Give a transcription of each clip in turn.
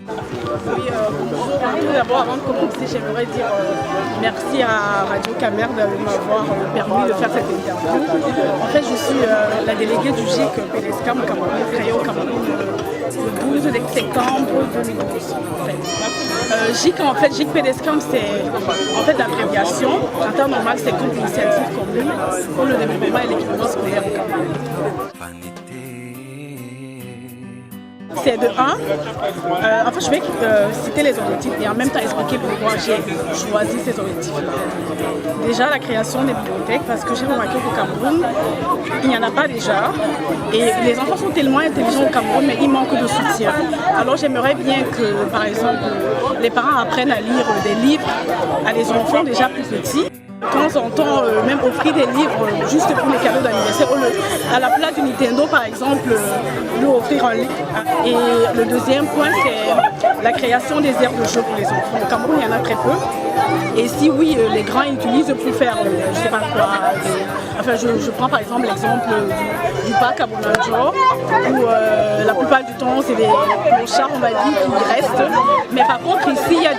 Oui, bonjour. Tout d'abord, avant de commencer, j'aimerais dire merci à Radio Camer de m'avoir permis de faire cette interview. En fait, je suis la déléguée du GIC PDSCAM Cameroun, créé au Cameroun le 12 septembre 2012. GIC PDSCAM, c'est en fait l'abréviation. En temps normal, c'est Groupe d'initiative commune pour le développement et l'équipement scolaire au Cameroun. C'est de 1. En fait, je vais citer les objectifs et en même temps expliquer pourquoi j'ai choisi ces objectifs. Déjà, la création des bibliothèques, parce que j'ai remarqué qu'au Cameroun, il n'y en a pas déjà. Et les enfants sont tellement intelligents au Cameroun, mais ils manquent de soutien. Alors, j'aimerais bien que, par exemple, les parents apprennent à lire des livres à des enfants déjà plus petits. De temps en temps, même offrir des livres juste pour les cadeaux d'anniversaire. À la place du Nintendo, par exemple, lui offrir un livre. Et le deuxième point, c'est la création des aires de jeu pour les enfants. Au Cameroun, il y en a très peu. Et si oui, les grands utilisent pour faire, je ne sais pas quoi. Enfin, je prends par exemple l'exemple du parc à Bonanjo, où la plupart du temps, c'est des clochards, on va dire, qui restent. Mais par contre, ici, il y a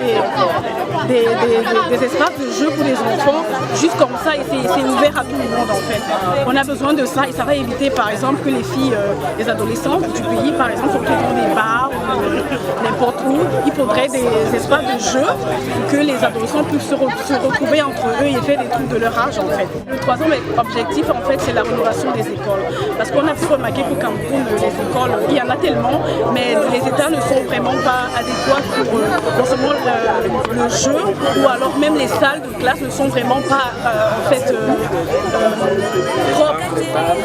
des espaces de jeu pour les enfants, juste comme ça, et c'est ouvert à tout le monde en fait. On a besoin de ça et ça va éviter par exemple que les filles, les adolescents du pays, par exemple, se retrouvent dans des bars ou n'importe où. Il faudrait des espaces de jeu pour que les adolescents puissent se retrouver entre eux et faire des trucs de leur âge en fait. Le troisième objectif en fait, c'est la rénovation des écoles. Parce qu'on a pu remarquer qu'au Cameroun, les écoles, il y en a tellement, mais les États ne sont vraiment pas adéquats pour non seulement le jeu, ou alors même les salles de classe ne sont vraiment pas en fait propres.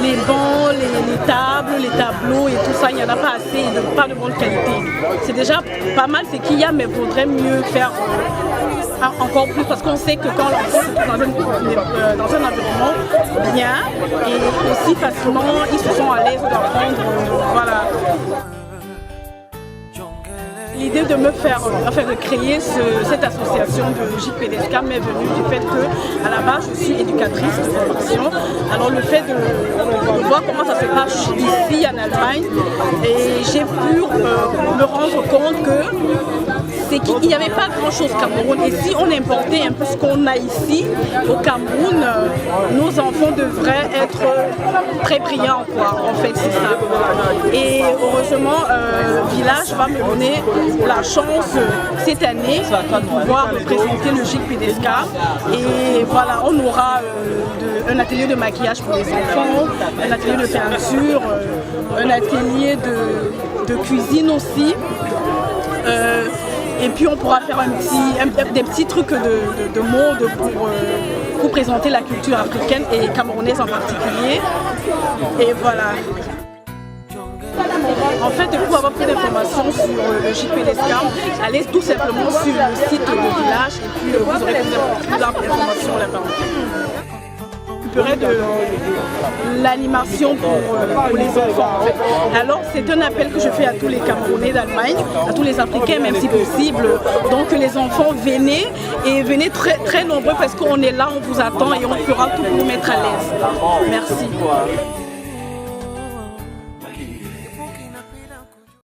Les bancs, les tables, les tableaux et tout ça, il n'y en a pas assez, pas de bonne qualité. C'est déjà pas mal ce qu'il y a, mais il faudrait mieux faire encore plus, parce qu'on sait que quand l'enfant se trouve dans un environnement bien et aussi facilement, ils se sont à l'aise d'apprendre. Voilà. L'idée de me faire, de créer cette association de GIC PDSCAM m'est venue du fait que, à la base, je suis éducatrice de formation. Alors le fait de voir comment ça se passe ici en Allemagne, et j'ai pu me rendre compte qu'il n'y avait pas grand-chose au Cameroun. Et si on importait un peu ce qu'on a ici, au Cameroun, nos enfants devraient être très brillants, quoi. En fait, c'est ça. Et heureusement, Village va me donner la chance cette année de pouvoir présenter le GIC PDSCAM. Et voilà, on aura un atelier de maquillage pour les enfants, un atelier de peinture, un atelier de cuisine aussi. Et puis on pourra faire des petits trucs de mode pour présenter la culture africaine et camerounaise en particulier. Et voilà. En fait, pour avoir plus d'informations sur le GIC PDSCAM, allez tout simplement sur le site de Village et puis vous aurez plus d'informations là-bas. De l'animation pour les enfants en fait. Alors c'est un appel que je fais à tous les Camerounais d'Allemagne, à tous les Africains même si possible. Donc les enfants venez et venez très, très nombreux parce qu'on est là, on vous attend et on fera tout pour vous mettre à l'aise. Merci.